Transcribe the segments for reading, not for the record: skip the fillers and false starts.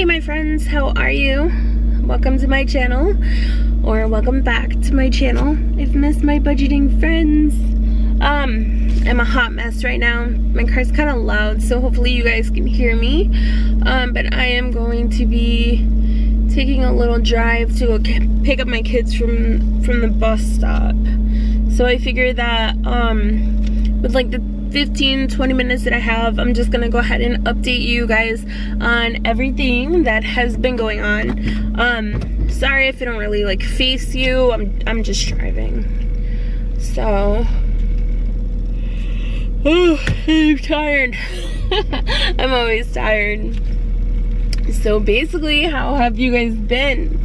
Hey my friends, how are you? Welcome to my channel, or welcome back to my channel. I've missed my budgeting friends. I'm a hot mess right now. My car's kind of loud, so hopefully you guys can hear me. But I am going to be taking a little drive to go pick up my kids from the bus stop. So I figured that with like the 15-20 minutes that I have, I'm just gonna go ahead and update you guys on everything that has been going on. Sorry if I don't really like face you. I'm just driving. So I'm tired. I'm always tired. So basically, how have you guys been?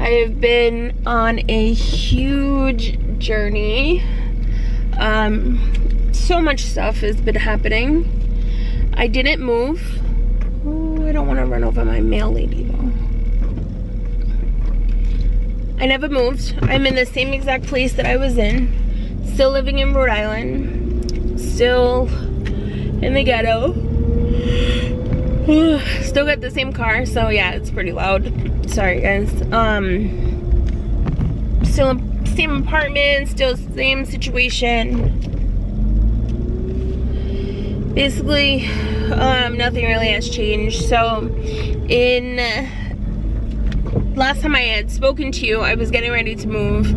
I have been on a huge journey. So much stuff has been happening. I didn't move. Oh, I don't want to run over my mail lady though. I never moved. I'm in the same exact place that I was in. Still living in Rhode Island. Still in the ghetto. Still got the same car, so yeah, it's pretty loud. Sorry guys. Still same apartment, still same situation. Basically, nothing really has changed. So, last time I had spoken to you, I was getting ready to move.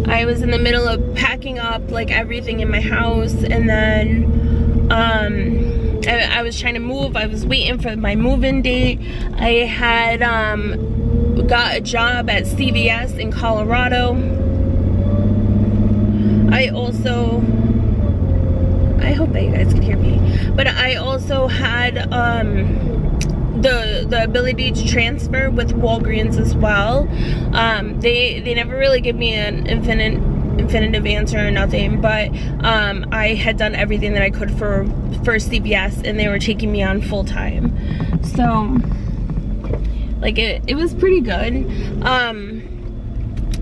I was in the middle of packing up like everything in my house, and then I was trying to move. I was waiting for my move-in date. I had got a job at CVS in Colorado. I hope that you guys can hear me, but I also had the ability to transfer with Walgreens as well. They never really give me an infinitive answer or nothing, but I had done everything that I could for CVS, and they were taking me on full time. So like it was pretty good.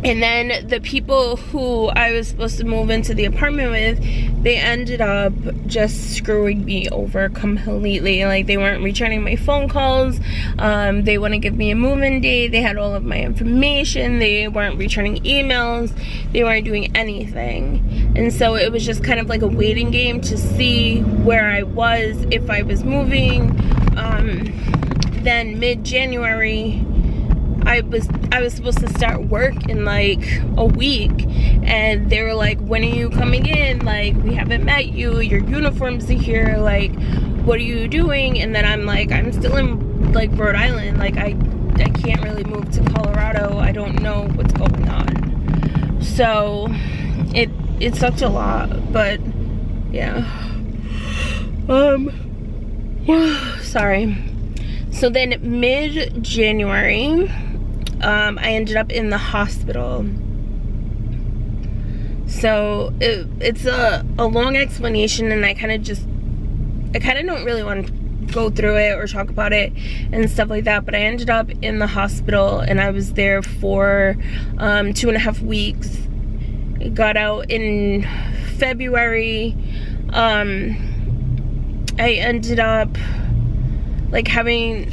And then the people who I was supposed to move into the apartment with, they ended up just screwing me over completely. Like, they weren't returning my phone calls. They wouldn't give me a move-in date. They had all of my information. They weren't returning emails. They weren't doing anything. And so it was just kind of like a waiting game to see where I was, if I was moving. Then mid-January, I was supposed to start work in like a week, and they were like, when are you coming in? Like, we haven't met you, your uniforms are here, like, what are you doing? And then I'm like, I'm still in like Rhode Island, like I can't really move to Colorado. I don't know what's going on. So it sucked a lot, but yeah. Sorry. So then mid-January, I ended up in the hospital. So it's a long explanation, and I kind of don't really want to go through it or talk about it and stuff like that, but I ended up in the hospital, and I was there for 2.5 weeks. I got out in February. I ended up like having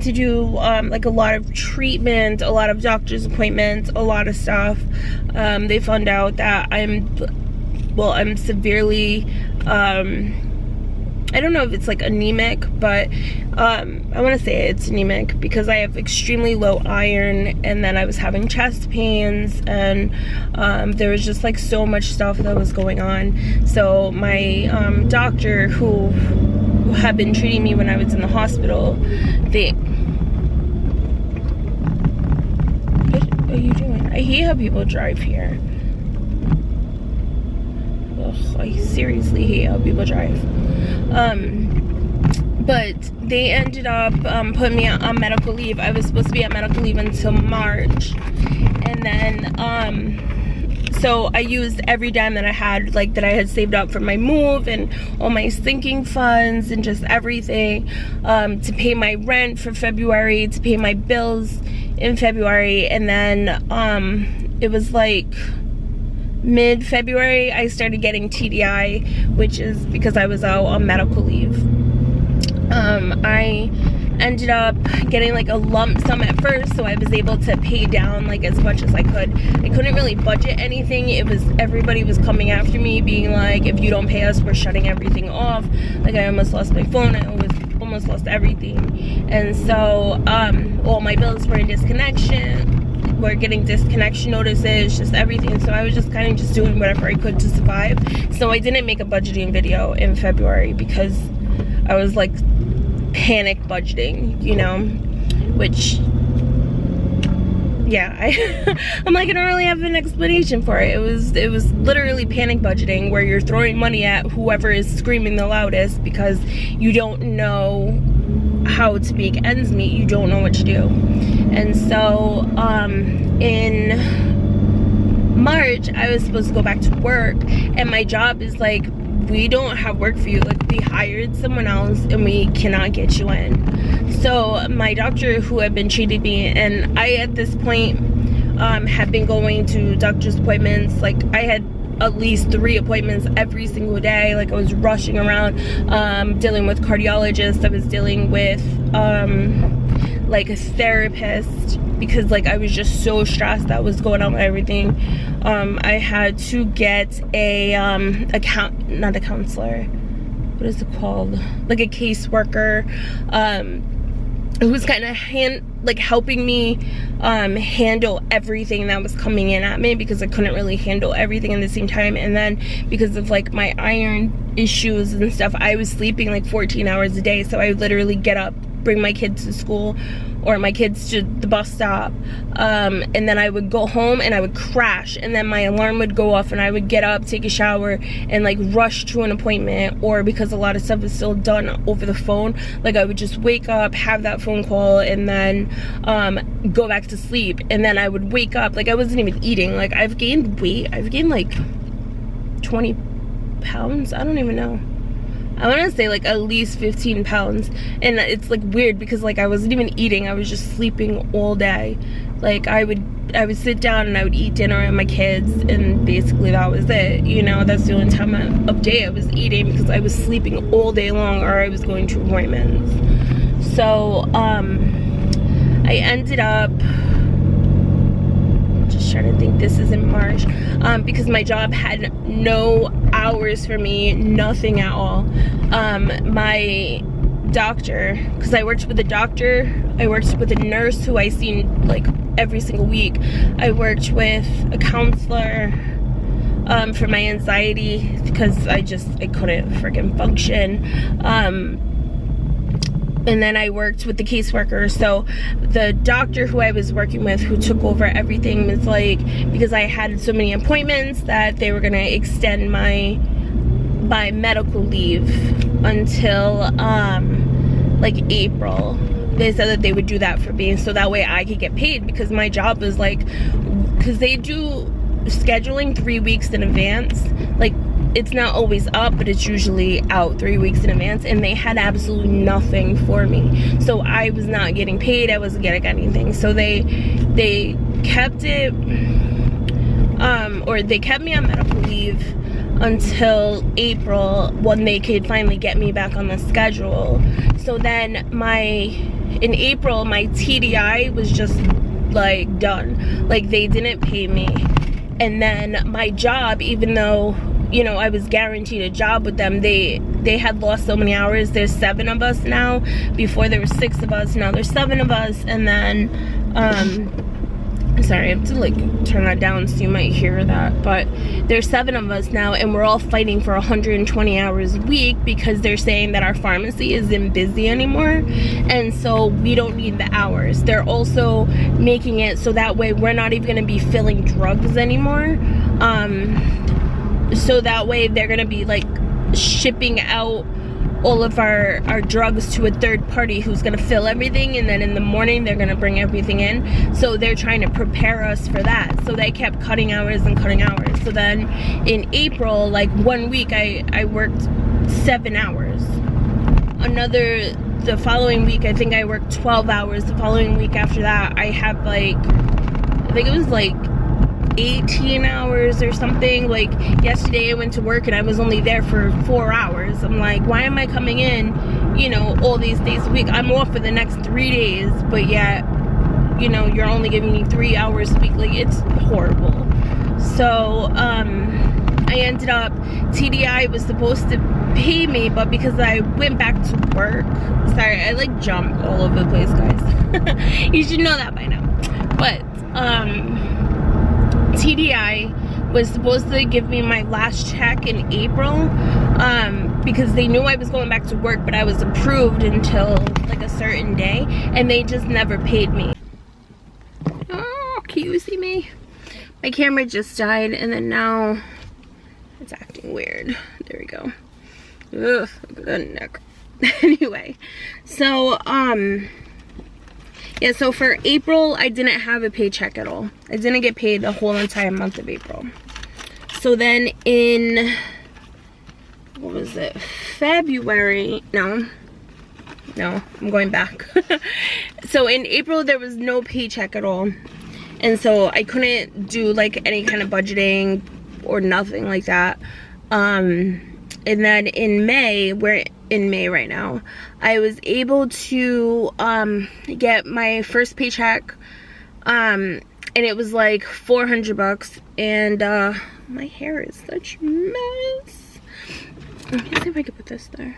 to do like a lot of treatment, a lot of doctor's appointments, a lot of stuff. They found out that I'm severely, I don't know if it's like anemic, but I want to say it's anemic because I have extremely low iron, and then I was having chest pains, and there was just like so much stuff that was going on. So my doctor, who had been treating me when I was in the hospital, what are you doing? I hate how people drive here. Ugh, I seriously hate how people drive. But they ended up putting me on medical leave. I was supposed to be on medical leave until March, and then so I used every dime that I had, like that I had saved up for my move, and all my sinking funds and just everything, to pay my rent for February, to pay my bills in February. And then it was like mid-February I started getting TDI, which is because I was out on medical leave. I ended up getting like a lump sum at first, so I was able to pay down like as much as I could. I couldn't really budget anything. Everybody was coming after me being like, if you don't pay us, we're shutting everything off. Like, I almost lost my phone, I almost lost everything. And so all my bills were in disconnection, we're getting disconnection notices, just everything. So I was just kind of just doing whatever I could to survive. So I didn't make a budgeting video in February because I was like panic budgeting, you know, which, yeah, I'm like, I don't really have an explanation for it. It was literally panic budgeting, where you're throwing money at whoever is screaming the loudest because you don't know how to make ends meet. You don't know what to do. And so in March I was supposed to go back to work, and my job is like, we don't have work for you. Like, we hired someone else and we cannot get you in. So my doctor, who had been treating me, and I at this point had been going to doctor's appointments. Like, I had at least 3 appointments every single day. Like, I was rushing around, dealing with cardiologists. I was dealing with like a therapist, because like I was just so stressed that was going on with everything. I had to get a not a counselor, what is it called, like a caseworker, who's kind of helping me handle everything that was coming in at me, because I couldn't really handle everything at the same time. And then because of like my iron issues and stuff, I was sleeping like 14 hours a day. So I would literally get up, bring my kids to school or my kids to the bus stop, and then I would go home and I would crash, and then my alarm would go off and I would get up, take a shower, and like rush to an appointment. Or because a lot of stuff is still done over the phone, like I would just wake up, have that phone call, and then go back to sleep. And then I would wake up, like I wasn't even eating. Like, I've gained weight, I've gained like 20 pounds, I don't even know, I want to say like at least 15 pounds. And it's like weird because like I wasn't even eating, I was just sleeping all day. Like I would sit down and I would eat dinner with my kids, and basically that was it, you know. That's the only time of day I was eating, because I was sleeping all day long or I was going to appointments. So I ended up, just trying to think, this is in March, because my job had no hours for me, nothing at all. My doctor, because I worked with a doctor, I worked with a nurse who I seen like every single week, I worked with a counselor for my anxiety, because I couldn't freaking function, and then I worked with the caseworker. So the doctor who I was working with, who took over everything, was like, because I had so many appointments, that they were gonna extend my medical leave until like April. They said that they would do that for me, so that way I could get paid, because my job was like, because they do scheduling 3 weeks in advance. Like, it's not always up, but it's usually out 3 weeks in advance, and they had absolutely nothing for me. So I was not getting paid, I wasn't getting anything. So they kept it, or they kept me on medical leave until April, when they could finally get me back on the schedule. So then in April, my TDI was just like done. Like, they didn't pay me. And then my job, even though, you know, I was guaranteed a job with them, they had lost so many hours. There's 7 of us now. Before there were 6 of us, now there's 7 of us. And then sorry, I have to like turn that down so you might hear that, but there's 7 of us now, and we're all fighting for 120 hours a week, because they're saying that our pharmacy isn't busy anymore, and so we don't need the hours. They're also making it so that way we're not even going to be filling drugs anymore, so that way they're going to be like shipping out all of our drugs to a third party who's gonna fill everything, and then in the morning they're gonna bring everything in. So they're trying to prepare us for that. So they kept cutting hours and cutting hours. So then in April, like 1 week I worked 7 hours. The following week I think I worked 12 hours. The following week after that I had like, I think it was like 18 hours or something. Like yesterday I went to work and I was only there for 4 hours. I'm like, why am I coming in, you know, all these days a week. I'm off for the next 3 days, but yet, you know, you're only giving me 3 hours a week. Like, it's horrible. So I ended up, TDI was supposed to pay me, but because I went back to work, sorry, I like jump all over the place, guys. You should know that by now. But TDI was supposed to give me my last check in April, because they knew I was going back to work, but I was approved until like a certain day, and they just never paid me. Oh, can you see me? My camera just died, and then now it's acting weird. There we go. Ugh, look at that neck. Anyway, so yeah, so for April, I didn't have a paycheck at all. I didn't get paid the whole entire month of April. So then in, what was it, February, no, I'm going back. So in April, there was no paycheck at all. And so I couldn't do like any kind of budgeting or nothing like that. And then in May, we're in May right now, I was able to get my first paycheck, and it was like $400, and my hair is such a mess. Let me see if I can put this there.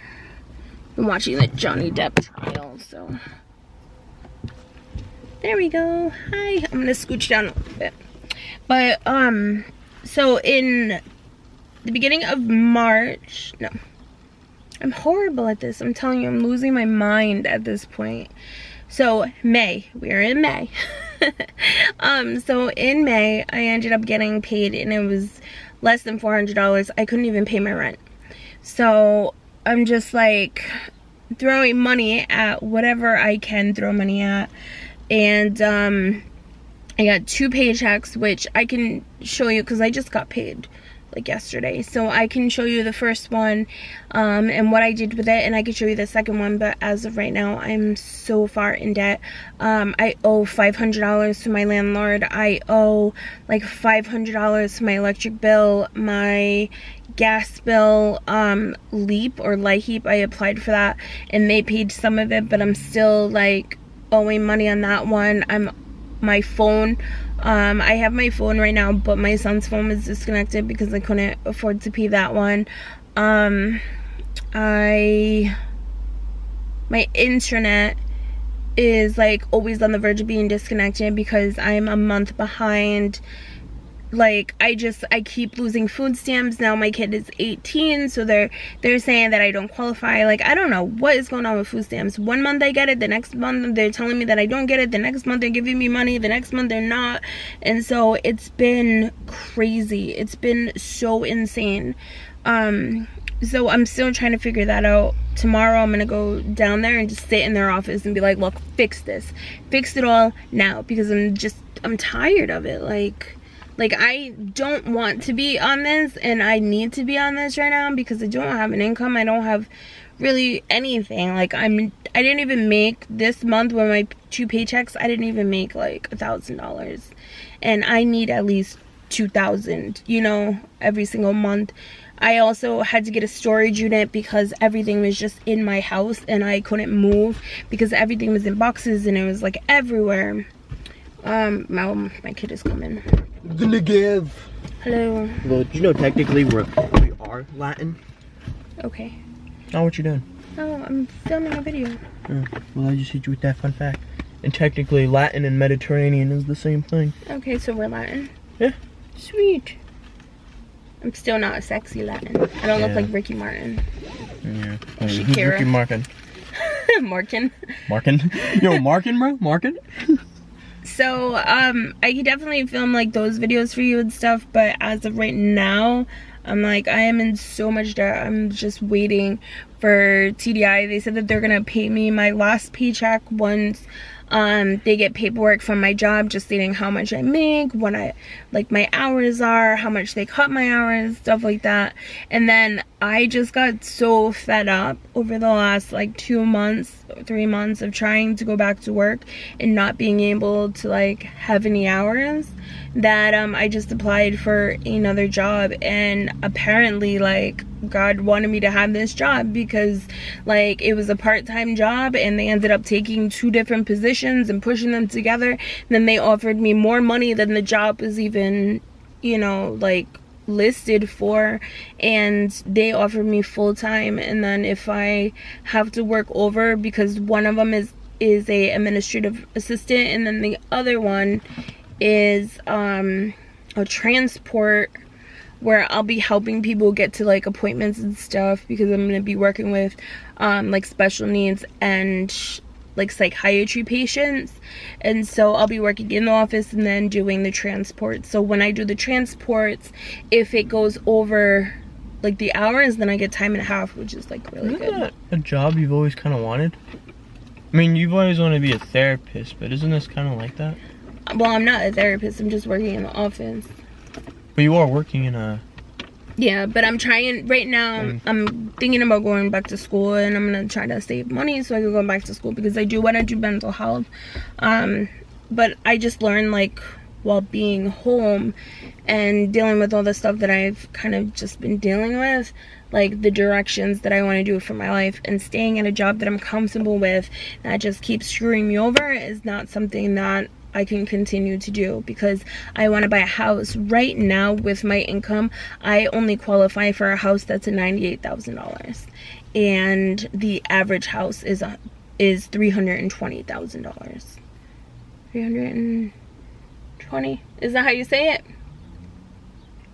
I'm watching the Johnny Depp trial, so there we go. Hi. I'm gonna scooch down a little bit. But so in the beginning of March, no, I'm horrible at this. I'm telling you, I'm losing my mind at this point. So May, we're in May. So in May, I ended up getting paid, and it was less than $400. I couldn't even pay my rent. So I'm just like throwing money at whatever I can throw money at. And I got 2 paychecks, which I can show you because I just got paid like yesterday, so I can show you the first one and what I did with it, and I can show you the second one. But as of right now, I'm so far in debt. I owe $500 to my landlord. I owe like $500 to my electric bill, my gas bill, Leap or Light, I applied for that and they paid some of it, but I'm still like owing money on that one. My phone, I have my phone right now, but my son's phone was disconnected because I couldn't afford to pay that one. My internet is like always on the verge of being disconnected because I'm a month behind. Like I keep losing food stamps. Now my kid is 18, so they're saying that I don't qualify. Like I don't know what is going on with food stamps. One month I get it, the next month they're telling me that I don't get it, the next month they're giving me money, the next month they're not. And so it's been crazy. It's been so insane. So I'm still trying to figure that out. Tomorrow I'm gonna go down there and just sit in their office and be like, look, fix this, fix it all now, because I'm tired of it. Like I don't want to be on this, and I need to be on this right now because I don't have an income. I don't have really anything. Like I didn't even make this month with my 2 paychecks. I didn't even make like $1,000, and I need at least $2,000, you know, every single month. I also had to get a storage unit because everything was just in my house and I couldn't move because everything was in boxes and it was like everywhere. My kid is coming. Gonna give. Hello. Well, you know technically we are Latin. Okay. Oh, what you doing? Oh, I'm filming a video. Oh, well, I just hit you with that fun fact. And technically Latin and Mediterranean is the same thing. Okay, so we're Latin. Yeah. Sweet. I'm still not a sexy Latin. I don't look like Ricky Martin. Yeah. Who's Ricky Martin? Martin. Martin? Yo, Martin, bro? Martin? So, I could definitely film like those videos for you and stuff, but as of right now, I'm like, I am in so much debt. I'm just waiting for TDI. They said that they're gonna pay me my last paycheck once they get paperwork from my job just stating how much I make, what my hours are, how much they cut my hours, stuff like that. And then I just got so fed up over the last like 2 months, 3 months of trying to go back to work and not being able to like have any hours that I just applied for another job, and apparently like God wanted me to have this job, because like it was a part-time job and they ended up taking 2 different positions and pushing them together. Then they offered me more money than the job was even, you know, like listed for, and they offered me full-time. And then if I have to work over, because one of them is a administrative assistant and then the other one is a transport, where I'll be helping people get to like appointments and stuff, because I'm going to be working with like special needs and like psychiatry patients. And so I'll be working in the office and then doing the transport. So when I do the transports, if it goes over like the hours, then I get time and a half, which is like really good. Isn't that a job you've always kind of wanted? I mean, you've always wanted to be a therapist, but isn't this kind of like that? Well, I'm not a therapist, I'm just working in the office. But you are working in a... Yeah, but I'm trying right now. I'm thinking about going back to school, and I'm gonna try to save money so I can go back to school, because I do want to do mental health. But I just learned, like, while being home and dealing with all the stuff that I've kind of just been dealing with, like the directions that I want to do for my life, and staying at a job that I'm comfortable with that just keeps screwing me over is not something that I can continue to do, because I want to buy a house. Right now, with my income, I only qualify for a house that's at $98,000, and the average house is $320,000. 320? Is that how you say it?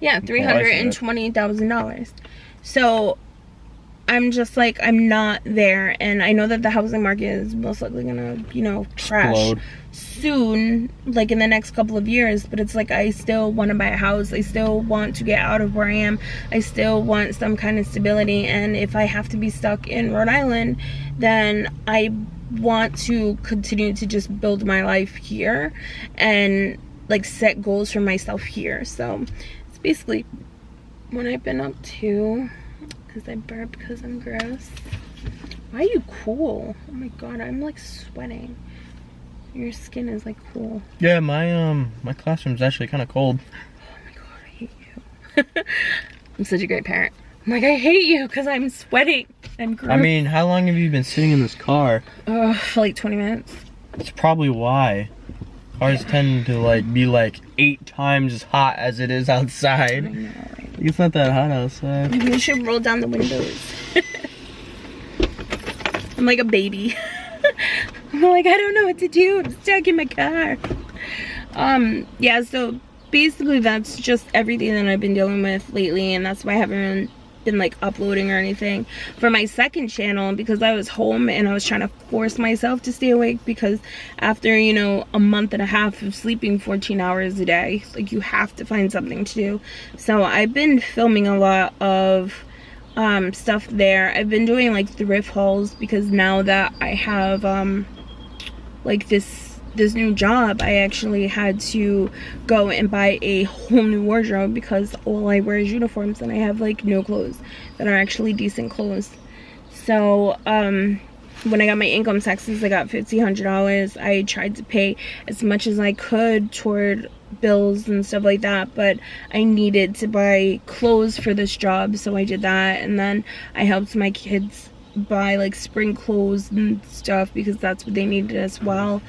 Yeah, $320,000. So I'm just like, I'm not there, and I know that the housing market is most likely gonna, you know, crash Explode soon, like in the next couple of years. But it's like, I still want to buy a house. I still want to get out of where I am. I still want some kind of stability, and if I have to be stuck in Rhode Island, then I want to continue to just build my life here and like set goals for myself here. So it's basically what I've been up to. Because I burp because I'm gross. Why are you cool? Oh my god, I'm like sweating. Your skin is like cool. Yeah, my classroom's actually kind of cold. Oh my god, I hate you. I'm such a great parent. I'm like, I hate you because I'm sweating. I'm gross. I mean, how long have you been sitting in this car? For like 20 minutes. That's probably why. Cars tend to like be like 8 times as hot as it is outside. I know, right? It's not that hot outside. Maybe we should roll down the windows. I'm like a baby. I'm like, I don't know what to do. I'm stuck in my car. Yeah, so basically that's just everything that I've been dealing with lately, and that's why I haven't been like uploading or anything for my second channel, because I was home and I was trying to force myself to stay awake, because after, you know, a month and a half of sleeping 14 hours a day, like, you have to find something to do. So I've been filming a lot of stuff there. I've been doing like thrift hauls, because now that I have like this new job, I actually had to go and buy a whole new wardrobe, because all I wear is uniforms and I have like no clothes that are actually decent clothes. So when I got my income taxes, I got $1,500. I tried to pay as much as I could toward bills and stuff like that, but I needed to buy clothes for this job, so I did that. And then I helped my kids buy like spring clothes and stuff, because that's what they needed as well.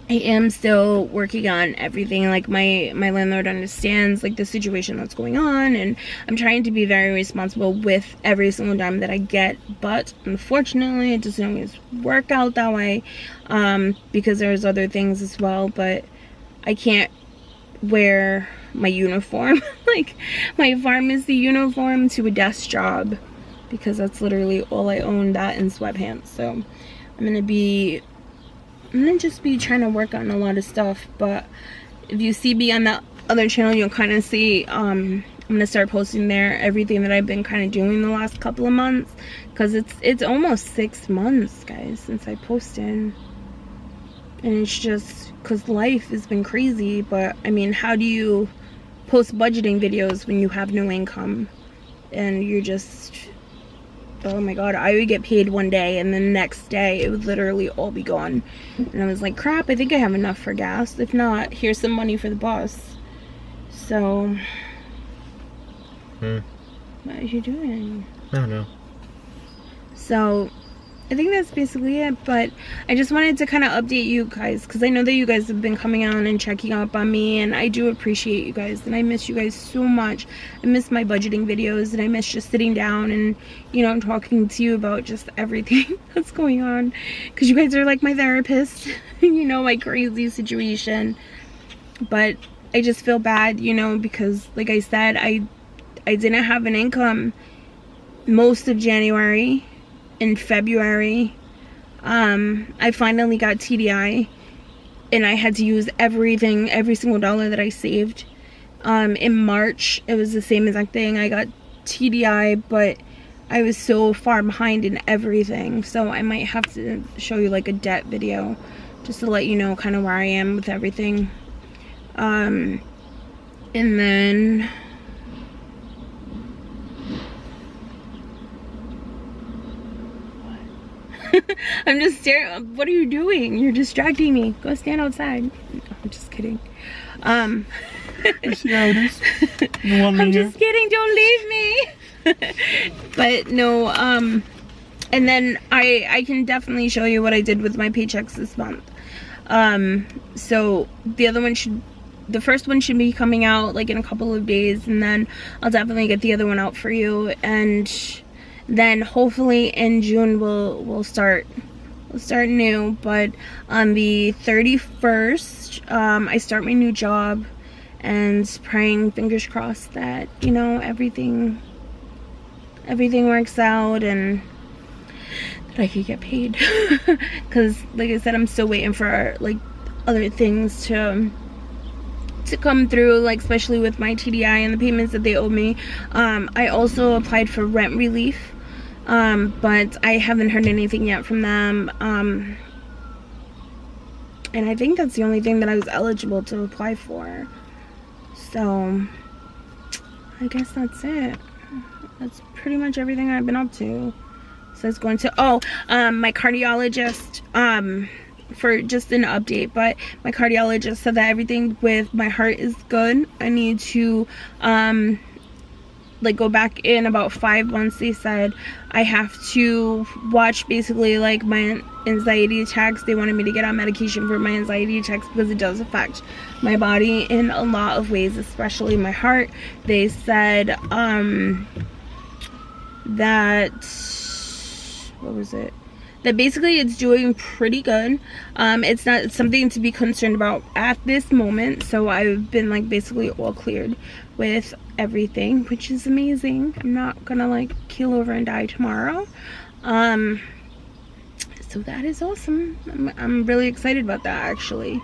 I am still working on everything. Like my landlord understands like the situation that's going on, and I'm trying to be very responsible with every single dime that I get, but unfortunately it doesn't always work out that way, because there's other things as well. But I can't wear my uniform like my pharmacy uniform to a desk job, because that's literally all I own, that and sweatpants. So I'm gonna just be trying to work on a lot of stuff. But if you see me on that other channel, you'll kind of see I'm gonna start posting there everything that I've been kind of doing the last couple of months, because it's almost 6 months, guys, since I posted. And it's just because life has been crazy. But I mean, how do you post budgeting videos when you have no income and you're just, oh my god, I would get paid one day and the next day it would literally all be gone, and I was like, crap, I think I have enough for gas. If not, here's some money for the bus. So What are you doing? I don't know. So I think that's basically it, but I just wanted to kind of update you guys because I know that you guys have been coming on and checking up on me, and I do appreciate you guys, and I miss you guys so much. I miss my budgeting videos, and I miss just sitting down and, you know, talking to you about just everything that's going on, because you guys are like my therapist. You know, my crazy situation. But I just feel bad, you know, because like I said, I didn't have an income most of January. In February, I finally got TDI, and I had to use every single dollar that I saved. In March, it was the same exact thing. I got TDI, but I was so far behind in everything, so I might have to show you like a debt video just to let you know kind of where I am with everything. And then I'm just staring. What are you doing? You're distracting me. Go stand outside. No, I'm just kidding. You see how it is? You want me I'm here? just kidding. Don't leave me. But no, and then I can definitely show you what I did with my paychecks this month. So the first one should be coming out like in a couple of days, and then I'll definitely get the other one out for you, and then hopefully in June we'll start new. But on the 31st, I start my new job, and praying, fingers crossed, that, you know, everything works out and that I could get paid. Because like I said, I'm still waiting for like other things to come through, like especially with my TDI and the payments that they owe me. I also applied for rent relief, but I haven't heard anything yet from them, and I think that's the only thing that I was eligible to apply for. So I guess that's it. That's pretty much everything I've been up to. So it's going to my cardiologist, for just an update, but my cardiologist said that everything with my heart is good. I need to like go back in about 5 months. They said I have to watch basically like my anxiety attacks. They wanted me to get on medication for my anxiety attacks because it does affect my body in a lot of ways, especially my heart. They said that, what was it? That basically it's doing pretty good. It's not something to be concerned about at this moment. So I've been like basically all cleared with everything, which is amazing. I'm not gonna like keel over and die tomorrow. So that is awesome. I'm really excited about that, actually.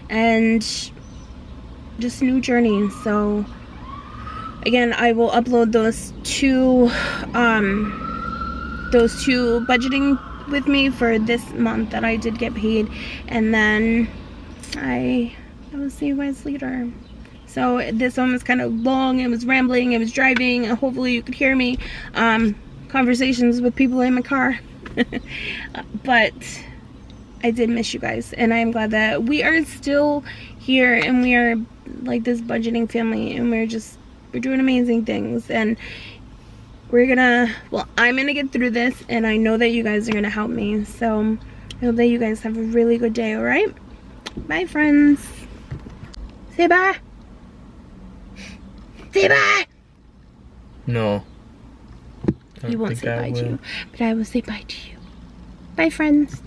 And just a new journey. So again, I will upload those two budgeting with me for this month that I did get paid, and then I will see you guys later. So this one was kind of long, it was rambling, it was driving, and hopefully you could hear me, conversations with people in my car. But I did miss you guys, and I'm glad that we are still here, and we are like this budgeting family, and we're doing amazing things, and I'm gonna get through this, and I know that you guys are gonna help me. So I hope that you guys have a really good day. All right, bye, friends. Say bye. Say bye. No. You won't say bye to you, but I will say bye to you. Bye, friends.